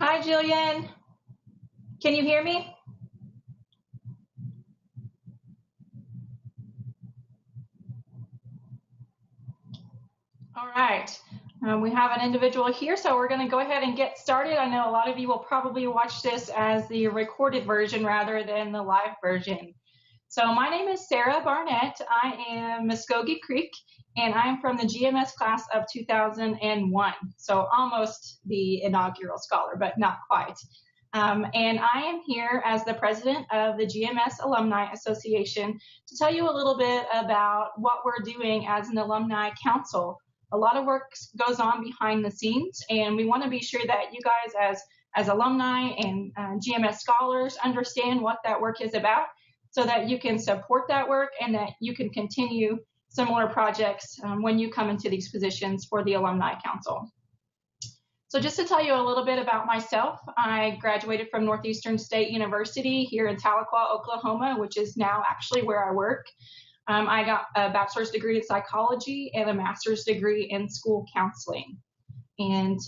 Hi, Jillian. Can you hear me? All right. We have an individual here, so we're going to go ahead and get started. I know a lot of you will probably watch this as the recorded version rather than the live version. So my name is Sara Barnett. I am Muskogee Creek, and I am from the GMS class of 2001. So almost the inaugural scholar, but not quite. And I am here as the president of the GMS Alumni Association to tell you a little bit about what we're doing as an alumni council. A lot of work goes on behind the scenes, and we want to be sure that you guys as alumni and GMS scholars understand what that work is about so that you can support that work and that you can continue similar projects when you come into these positions for the Alumni Council. So just to tell you a little bit about myself, I graduated from Northeastern State University here in Tahlequah, Oklahoma, which is now actually where I work. I got a bachelor's degree in psychology and a master's degree in school counseling, and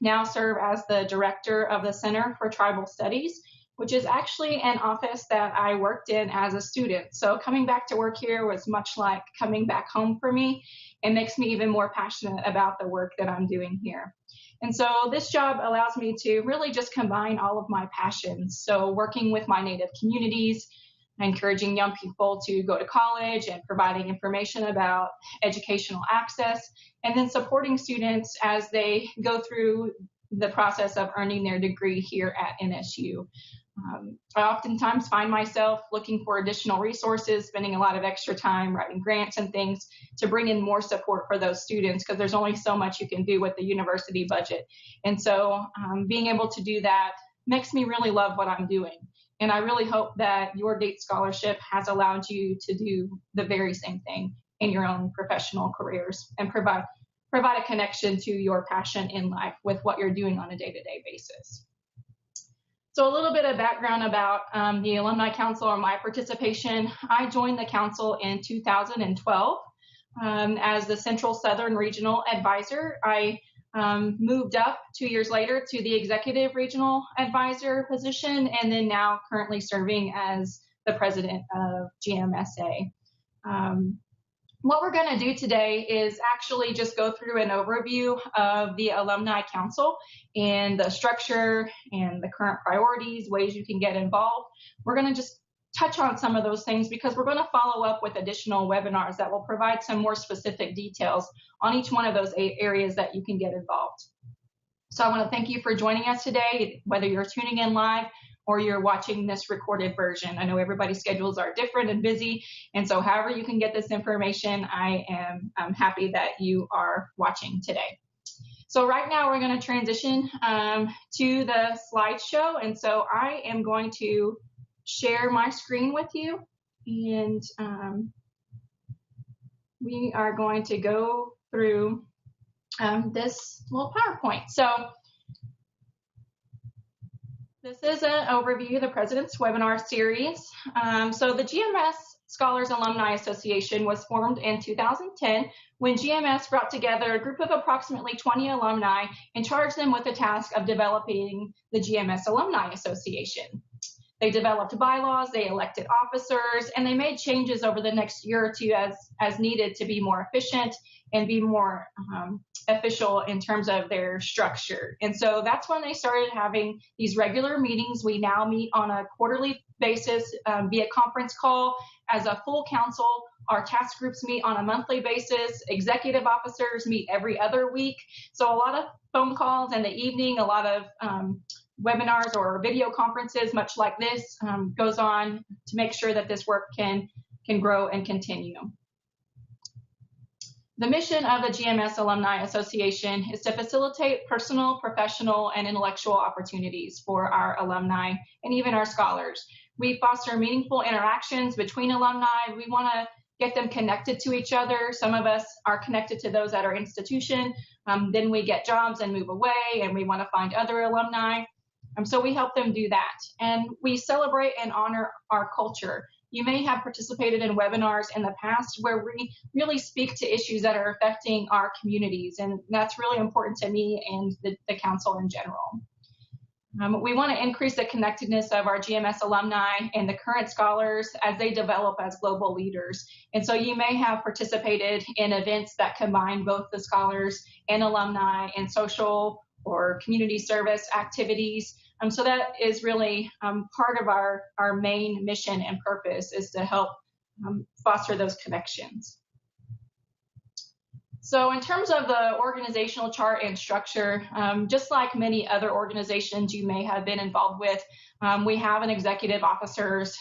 now serve as the director of the Center for Tribal Studies, which is actually an office that I worked in as a student. So coming back to work here was much like coming back home for me. It makes me even more passionate about the work that I'm doing here. And so this job allows me to really just combine all of my passions. So working with my Native communities, encouraging young people to go to college and providing information about educational access, and then supporting students as they go through the process of earning their degree here at NSU. I oftentimes find myself looking for additional resources, spending a lot of extra time writing grants and things to bring in more support for those students, because there's only so much you can do with the university budget. And so being able to do that makes me really love what I'm doing. And I really hope that your DATE scholarship has allowed you to do the very same thing in your own professional careers and provide a connection to your passion in life with what you're doing on a day-to-day basis. So a little bit of background about the Alumni Council or my participation. I joined the council in 2012 as the Central Southern Regional Advisor. I moved up 2 years later to the Executive Regional Advisor position, and then now currently serving as the president of GMSA. What we're going to do today is actually just go through an overview of the Alumni Council and the structure and the current priorities, ways you can get involved. We're going to just touch on some of those things because we're going to follow up with additional webinars that will provide some more specific details on each one of those areas that you can get involved. So I want to thank you for joining us today, whether you're tuning in live or you're watching this recorded version. I know everybody's schedules are different and busy, and so however you can get this information, I'm happy that you are watching today. So right now we're going to transition to the slideshow, and so I am going to share my screen with you, and we are going to go through this little PowerPoint. So this is an overview of the President's Webinar Series. So the GMS Scholars Alumni Association was formed in 2010 when GMS brought together a group of approximately 20 alumni and charged them with the task of developing the GMS Alumni Association. They developed bylaws, they elected officers, and they made changes over the next year or two as needed to be more efficient and be more official in terms of their structure. And so that's when they started having these regular meetings. We now meet on a quarterly basis via conference call as a full council. Our task groups meet on a monthly basis. Executive officers meet every other week. So a lot of phone calls in the evening, a lot of webinars or video conferences, much like this, goes on to make sure that this work can grow and continue. The mission of the GMS Alumni Association is to facilitate personal, professional, and intellectual opportunities for our alumni and even our scholars. We foster meaningful interactions between alumni. We want to get them connected to each other. Some of us are connected to those at our institution. Then we get jobs and move away, and we want to find other alumni. So we help them do that. And we celebrate and honor our culture. You may have participated in webinars in the past where we really speak to issues that are affecting our communities, and that's really important to me and the council in general. We want to increase the connectedness of our GMS alumni and the current scholars as they develop as global leaders. And so you may have participated in events that combine both the scholars and alumni in social or community service activities. So that is really part of our main mission and purpose, is to help foster those connections. So in terms of the organizational chart and structure, just like many other organizations you may have been involved with, we have an executive officers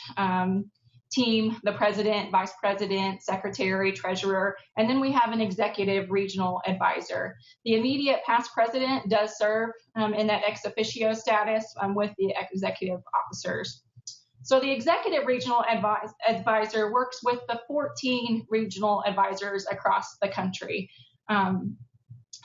team, the president, vice president, secretary, treasurer, and then we have an executive regional advisor. The immediate past president does serve in that ex officio status with the executive officers. So the executive regional advisor works with the 14 regional advisors across the country.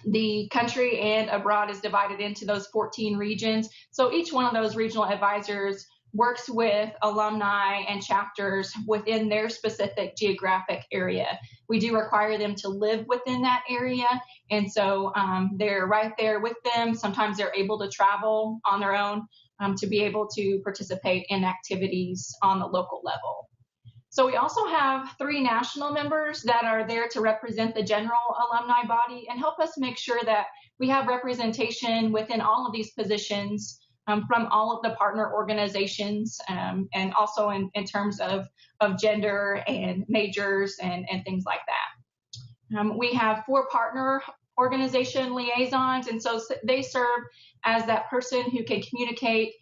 The country and abroad is divided into those 14 regions. So each one of those regional advisors works with alumni and chapters within their specific geographic area. We do require them to live within that area, and so they're right there with them. Sometimes they're able to travel on their own to be able to participate in activities on the local level. So we also have 3 national members that are there to represent the general alumni body and help us make sure that we have representation within all of these positions from all of the partner organizations, and also in terms of gender and majors and things like that. We have 4 partner organization liaisons, and so they serve as that person who can communicate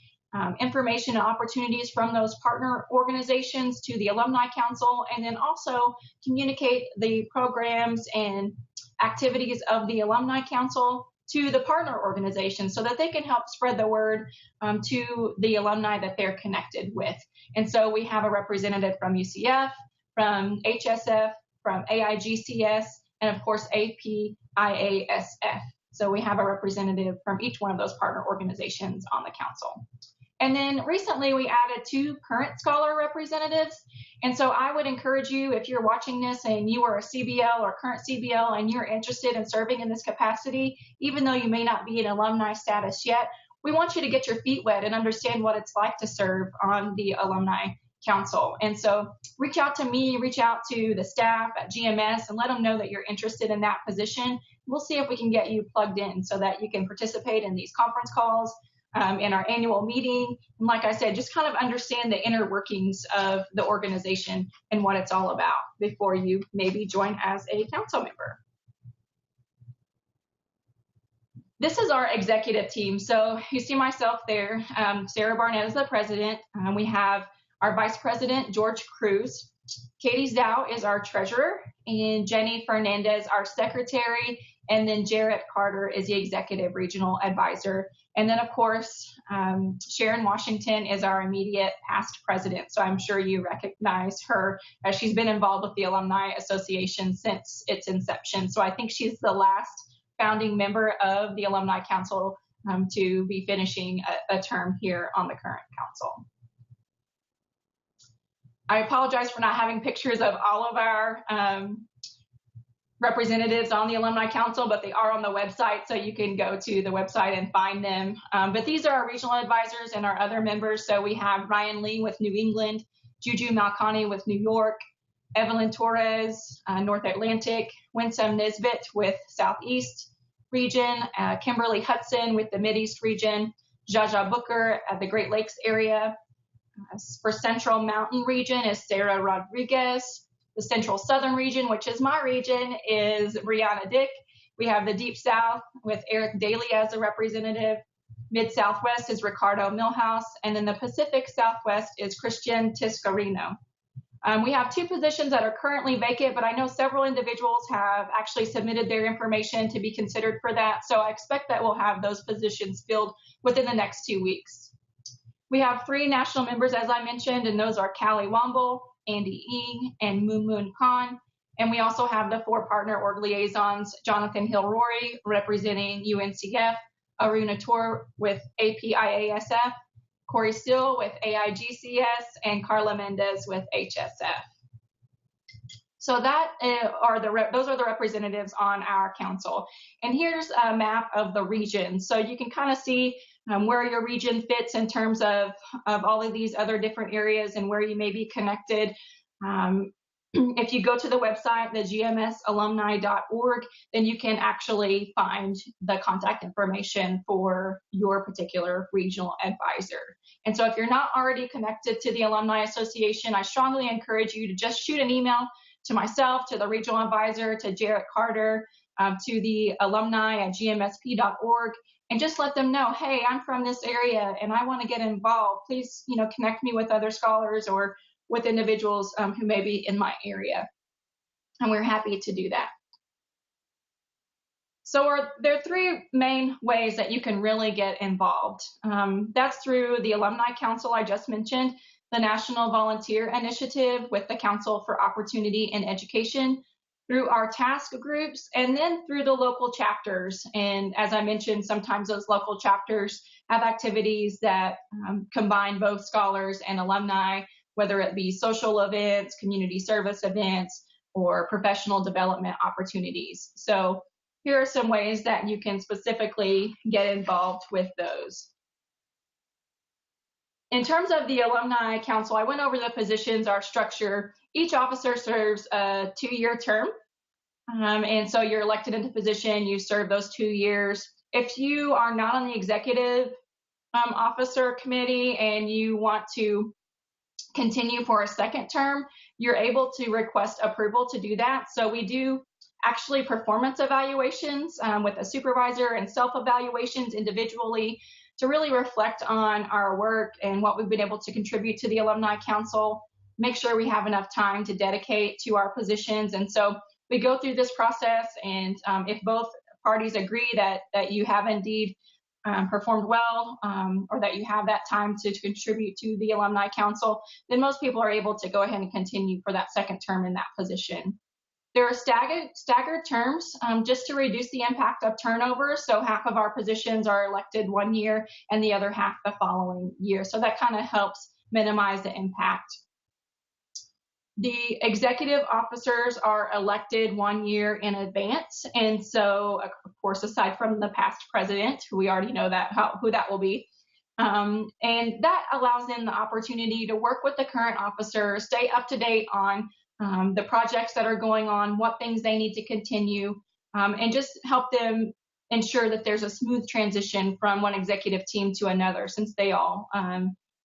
information and opportunities from those partner organizations to the Alumni Council, and then also communicate the programs and activities of the Alumni Council to the partner organizations so that they can help spread the word to the alumni that they're connected with. And so we have a representative from UCF, from HSF, from AIGCS, and of course APIASF. So we have a representative from each one of those partner organizations on the council. And then recently we added 2 current scholar representatives. And so I would encourage you, if you're watching this and you are a CBL or current CBL and you're interested in serving in this capacity, even though you may not be in alumni status yet, we want you to get your feet wet and understand what it's like to serve on the Alumni Council. And so reach out to me, reach out to the staff at GMS and let them know that you're interested in that position. We'll see if we can get you plugged in so that you can participate in these conference calls, in our annual meeting. And like I said, just kind of understand the inner workings of the organization and what it's all about before you maybe join as a council member. This is our executive team. So you see myself there. Sara Barnett is the president. We have our vice president, George Cruz. Katie Zhao is our treasurer, and Jenny Fernandez, our secretary, and then Jarrett Carter is the executive regional advisor. And then, of course, Sharon Washington is our immediate past president. So I'm sure you recognize her as she's been involved with the Alumni Association since its inception. So I think she's the last founding member of the Alumni Council to be finishing a term here on the current council. I apologize for not having pictures of all of our representatives on the Alumni Council, but they are on the website, so you can go to the website and find them. But these are our regional advisors and our other members. So we have Ryan Lee with New England, Juju Malkani with New York, Evelyn Torres, North Atlantic, Winsome Nisbet with Southeast region, Kimberly Hudson with the Mideast region, Jaja Booker at the Great Lakes area. For Central Mountain region is Sarah Rodriguez. The Central Southern region, which is my region, is Brianna Dick. We have the Deep South with Eric Daly as a representative. Mid-Southwest is Ricardo Milhouse. And then the Pacific Southwest is Christian Tiscarino. We have 2 positions that are currently vacant, but I know several individuals have actually submitted their information to be considered for that. So I expect that we'll have those positions filled within the next 2 weeks. We have 3 national members, as I mentioned, and those are Callie Womble, Andy Ng, and Moon Moon Khan. And we also have the 4 partner org liaisons, Jonathan Hill-Rory representing UNCF, Aruna Tour with APIASF, Corey Steele with AIGCS, and Carla Mendez with HSF. So that those are the representatives on our council. And here's a map of the region. So you can kind of see where your region fits in terms of all of these other different areas and where you may be connected. If you go to the website, the GMSalumni.org, then you can actually find the contact information for your particular regional advisor. And so if you're not already connected to the Alumni Association, I strongly encourage you to just shoot an email to myself, to the regional advisor, to Jarrett Carter, to the alumni@gmsp.org, and just let them know, hey, I'm from this area and I want to get involved. Please, connect me with other scholars or with individuals who may be in my area. And we're happy to do that. So there are three main ways that you can really get involved. That's through the Alumni Council I just mentioned, the National Volunteer Initiative with the Council for Opportunity in Education, through our task groups, and then through the local chapters. And as I mentioned, sometimes those local chapters have activities that combine both scholars and alumni, whether it be social events, community service events, or professional development opportunities. So here are some ways that you can specifically get involved with those. In terms of the Alumni Council, I went over the positions, our structure. Each officer serves a 2-year term. And so you're elected into position, you serve those 2 years. If you are not on the executive officer committee and you want to continue for a second term, you're able to request approval to do that. So we do actually performance evaluations with a supervisor and self-evaluations individually to really reflect on our work and what we've been able to contribute to the Alumni Council, make sure we have enough time to dedicate to our positions. And so we go through this process, and if both parties agree that you have indeed performed well, or that you have that time to contribute to the Alumni Council, then most people are able to go ahead and continue for that second term in that position. There are staggered terms just to reduce the impact of turnover. So half of our positions are elected 1 year and the other half the following year. So that kind of helps minimize the impact. The executive officers are elected 1 year in advance. And so, of course, aside from the past president, who we already know who that will be, and that allows them the opportunity to work with the current officer, stay up to date on the projects that are going on, what things they need to continue, and just help them ensure that there's a smooth transition from one executive team to another, since they all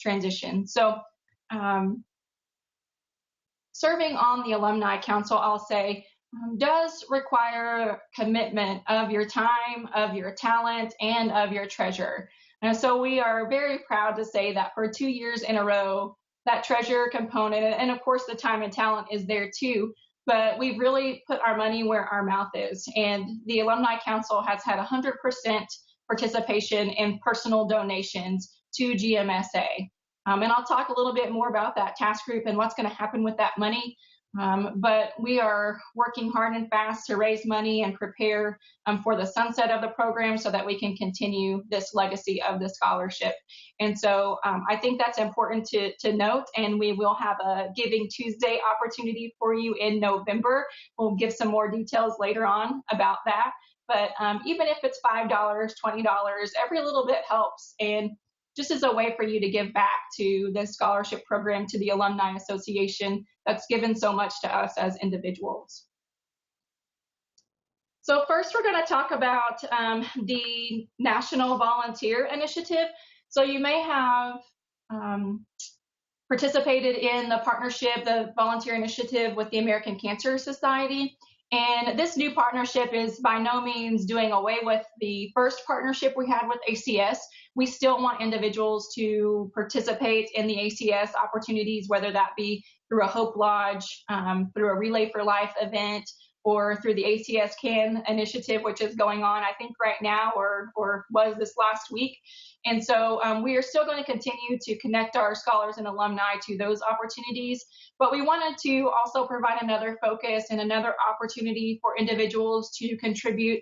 transition. So serving on the Alumni Council, I'll say, does require commitment of your time, of your talent, and of your treasure. And so we are very proud to say that for 2 years in a row, that treasure component, and of course the time and talent is there too, but we've really put our money where our mouth is. And the Alumni Council has had 100% participation in personal donations to GMSA. And I'll talk a little bit more about that task group and what's going to happen with that money. But we are working hard and fast to raise money and prepare for the sunset of the program so that we can continue this legacy of the scholarship. And so I think that's important to note, and we will have a Giving Tuesday opportunity for you in November. We'll give some more details later on about that. But even if it's $5, $20, every little bit helps. And just as a way for you to give back to the scholarship program, to the Alumni Association that's given so much to us as individuals. So first, we're going to talk about the National Volunteer Initiative. So you may have participated in the partnership, the volunteer initiative with the American Cancer Society. And this new partnership is by no means doing away with the first partnership we had with ACS. We still want individuals to participate in the ACS opportunities, whether that be through a Hope Lodge, through a Relay for Life event, or through the ACS CAN initiative, which is going on, I think, right now, or was this last week. And so we are still going to continue to connect our scholars and alumni to those opportunities, but we wanted to also provide another focus and another opportunity for individuals to contribute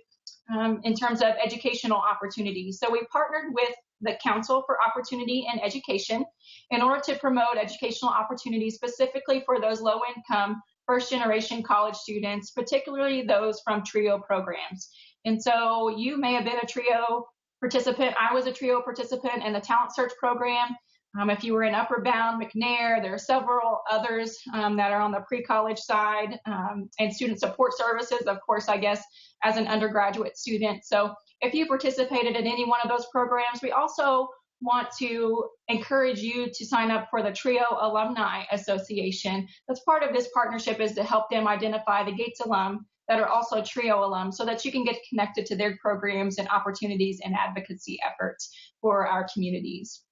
in terms of educational opportunities. So we partnered with the Council for Opportunity and Education in order to promote educational opportunities specifically for those low-income first-generation college students, particularly those from TRIO programs. And so you may have been a TRIO participant. I was a TRIO participant in the Talent Search program. If you were in Upper Bound, McNair, there are several others that are on the pre-college side, and student support services, of course, I guess, as an undergraduate student. So if you participated in any one of those programs, we also want to encourage you to sign up for the TRIO Alumni Association. That's part of this partnership, is to help them identify the Gates alum that are also TRIO alum, so that you can get connected to their programs and opportunities and advocacy efforts for our communities.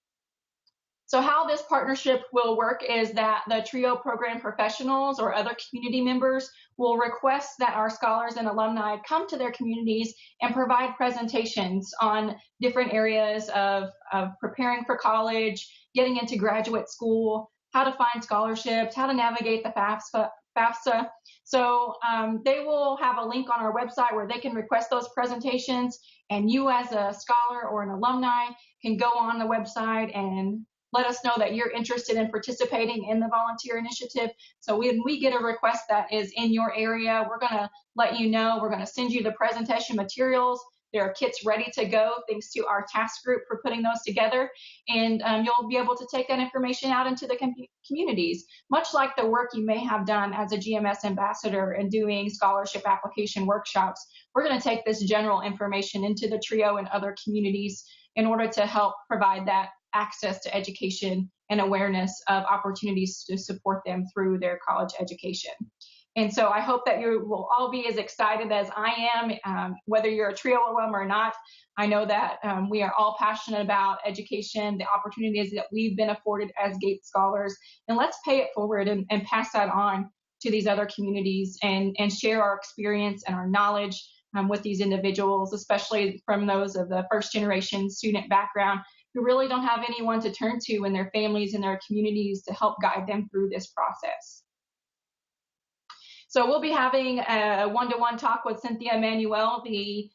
So how this partnership will work is that the TRIO program professionals or other community members will request that our scholars and alumni come to their communities and provide presentations on different areas of preparing for college, getting into graduate school, how to find scholarships, how to navigate the FAFSA. So they will have a link on our website where they can request those presentations, and you as a scholar or an alumni can go on the website and let us know that you're interested in participating in the volunteer initiative. So when we get a request that is in your area, we're going to let you know. We're going to send you the presentation materials. There are kits ready to go, thanks to our task group for putting those together. And you'll be able to take that information out into the communities, much like the work you may have done as a GMS ambassador and doing scholarship application workshops. We're going to take this general information into the TRIO and other communities in order to help provide that access to education and awareness of opportunities to support them through their college education. And so I hope that you will all be as excited as I am, whether you're a TRIO alum or not. I know that we are all passionate about education, the opportunities that we've been afforded as Gates scholars, and let's pay it forward and pass that on to these other communities and share our experience and our knowledge with these individuals, especially from those of the first generation student background who really don't have anyone to turn to in their families and their communities to help guide them through this process. So we'll be having a one-to-one talk with Cynthia Manuel, the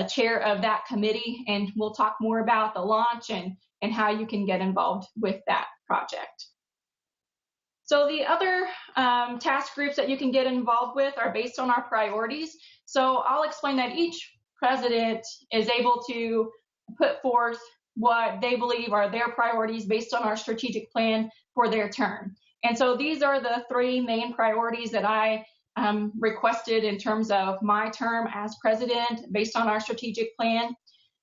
chair of that committee, and we'll talk more about the launch and how you can get involved with that project. So the other task groups that you can get involved with are based on our priorities. So I'll explain that each president is able to put forth what they believe are their priorities based on our strategic plan for their term. And so these are the three main priorities that I requested in terms of my term as president based on our strategic plan.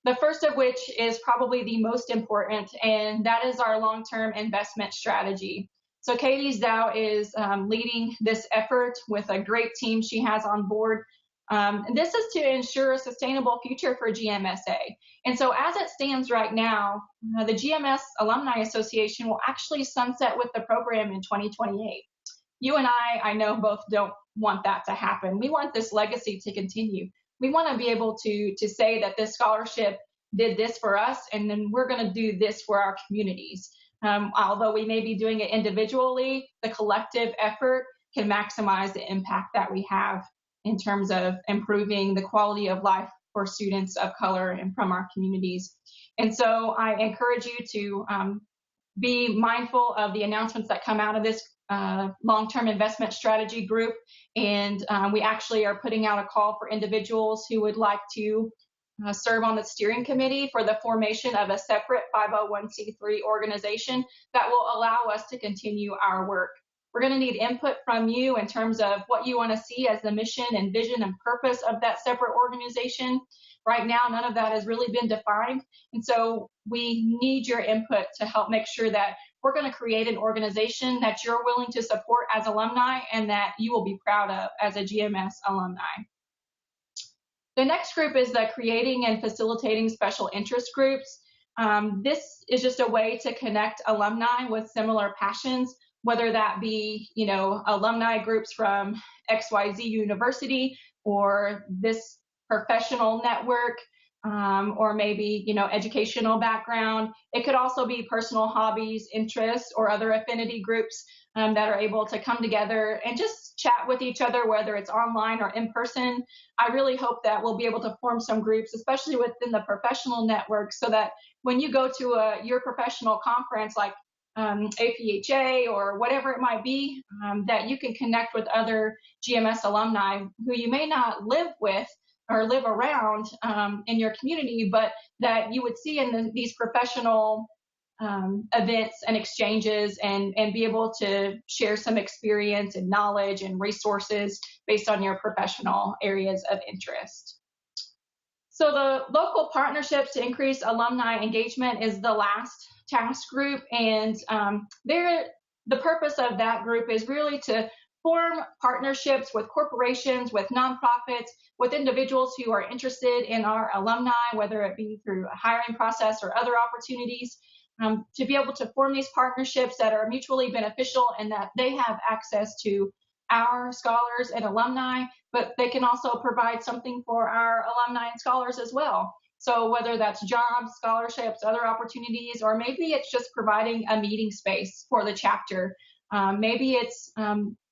The first of which is probably the most important, and that is our long-term investment strategy. So Katie Zhao is leading this effort with a great team she has on board. And this is to ensure a sustainable future for GMSA. And so as it stands right now, the GMS Alumni Association will actually sunset with the program in 2028. You and I know, both don't want that to happen. We want this legacy to continue. We want to be able to say that this scholarship did this for us, and then we're going to do this for our communities. Although we may be doing it individually, the collective effort can maximize the impact that we have in terms of improving the quality of life for students of color and from our communities. And so I encourage you to be mindful of the announcements that come out of this long-term investment strategy group. And we actually are putting out a call for individuals who would like to serve on the steering committee for the formation of a separate 501c3 organization that will allow us to continue our work. We're going to need input from you in terms of what you want to see as the mission and vision and purpose of that separate organization. Right now, none of that has really been defined. And so we need your input to help make sure that we're going to create an organization that you're willing to support as alumni and that you will be proud of as a GMS alumni. The next group is the creating and facilitating special interest groups. This is just a way to connect alumni with similar passions, whether that be, alumni groups from XYZ University or this professional network, or maybe, educational background. It could also be personal hobbies, interests, or other affinity groups that are able to come together and just chat with each other, whether it's online or in person. I really hope that we'll be able to form some groups, especially within the professional network, so that when you go to your professional conference, like APHA or whatever it might be, that you can connect with other GMS alumni who you may not live with or live around in your community, but that you would see in these professional events and exchanges, and be able to share some experience and knowledge and resources based on your professional areas of interest. So the local partnerships to increase alumni engagement is the last task group, and the purpose of that group is really to form partnerships with corporations, with nonprofits, with individuals who are interested in our alumni, whether it be through a hiring process or other opportunities, to be able to form these partnerships that are mutually beneficial and that they have access to our scholars and alumni, but they can also provide something for our alumni and scholars as well. So whether that's jobs, scholarships, other opportunities, or maybe it's just providing a meeting space for the chapter. Maybe it's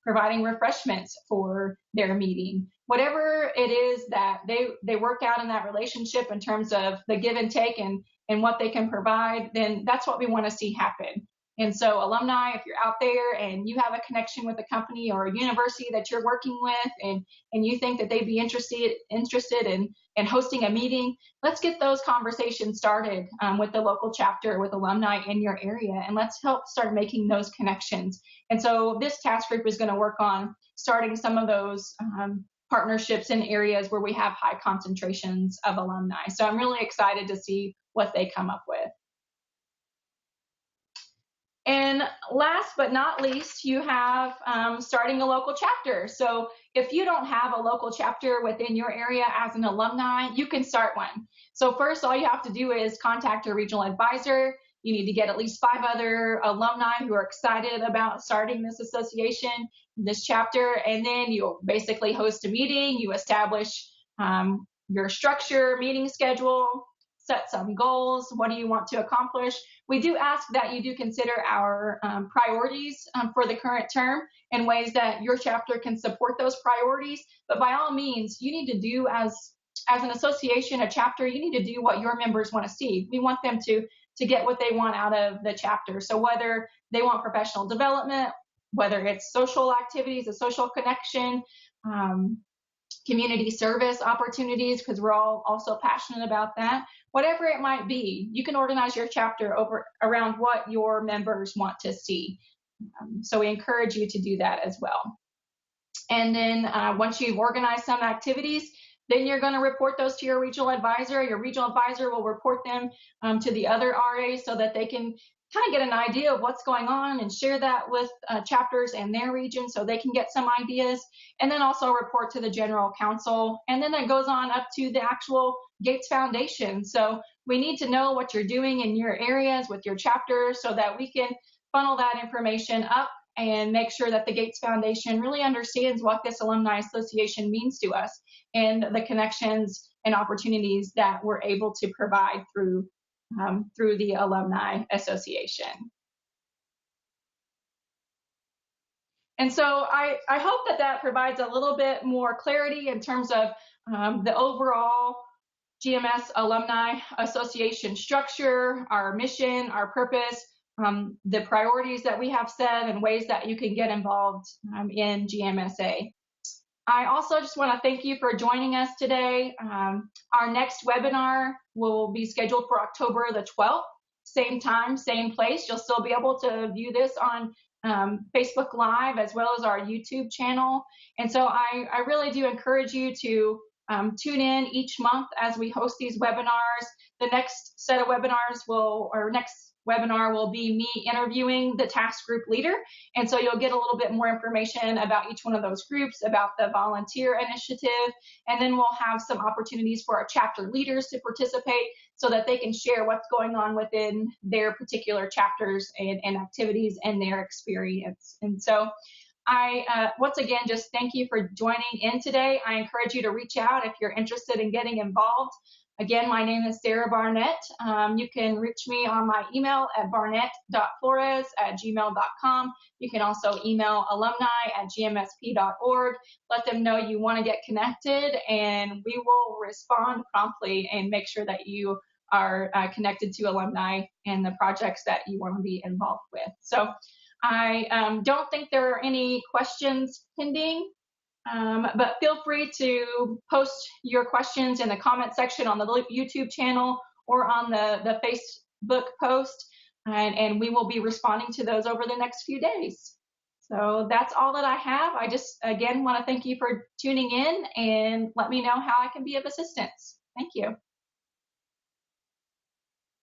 providing refreshments for their meeting. Whatever it is that they work out in that relationship in terms of the give and take and what they can provide, then that's what we want to see happen. And so alumni, if you're out there and you have a connection with a company or a university that you're working with, and you think that they'd be interested in hosting a meeting, let's get those conversations started with the local chapter, with alumni in your area, and let's help start making those connections. And so this task group is going to work on starting some of those partnerships in areas where we have high concentrations of alumni. So I'm really excited to see what they come up with. And last but not least, you have starting a local chapter. So if you don't have a local chapter within your area as an alumni, you can start one. So first, all you have to do is contact your regional advisor. You need to get at least 5 other alumni who are excited about starting this association, this chapter, and then you'll basically host a meeting. You establish your structure, meeting schedule, set some goals. What do you want to accomplish? We do ask that you do consider our priorities for the current term and ways that your chapter can support those priorities. But by all means, you need to do as an association, a chapter, you need to do what your members want to see. We want them to get what they want out of the chapter. So whether they want professional development, whether it's social activities, a social connection, community service opportunities, because we're all also passionate about that. Whatever it might be, you can organize your chapter around what your members want to see. So we encourage you to do that as well. And then once you've organized some activities, then you're going to report those to your regional advisor. Your regional advisor will report them to the other RAs so that they can kind of get an idea of what's going on and share that with chapters in their region so they can get some ideas, and then also report to the general counsel. And then it goes on up to the actual Gates Foundation. So we need to know what you're doing in your areas with your chapters so that we can funnel that information up and make sure that the Gates Foundation really understands what this Alumni Association means to us and the connections and opportunities that we're able to provide through the Alumni Association. And so I hope that provides a little bit more clarity in terms of the overall GMS Alumni Association structure, our mission, our purpose, the priorities that we have set, and ways that you can get involved in GMSA. I also just want to thank you for joining us today. Our next webinar will be scheduled for October the 12th, same time, same place. You'll still be able to view this on Facebook Live as well as our YouTube channel. And so I really do encourage you to tune in each month as we host these webinars. The next set of webinars next webinar will be me interviewing the task group leader. And so you'll get a little bit more information about each one of those groups, about the volunteer initiative, and then we'll have some opportunities for our chapter leaders to participate so that they can share what's going on within their particular chapters and activities and their experience. And so I, once again, just thank you for joining in today. I encourage you to reach out if you're interested in getting involved. Again, my name is Sara Barnett. You can reach me on my email at barnett.flores@gmail.com. You can also email alumni@gmsp.org. Let them know you want to get connected, and we will respond promptly and make sure that you are connected to alumni and the projects that you want to be involved with. So I don't think there are any questions pending, but feel free to post your questions in the comment section on the YouTube channel or on the Facebook post, and we will be responding to those over the next few days. So that's all that I have. I just, again, want to thank you for tuning in and let me know how I can be of assistance. Thank you.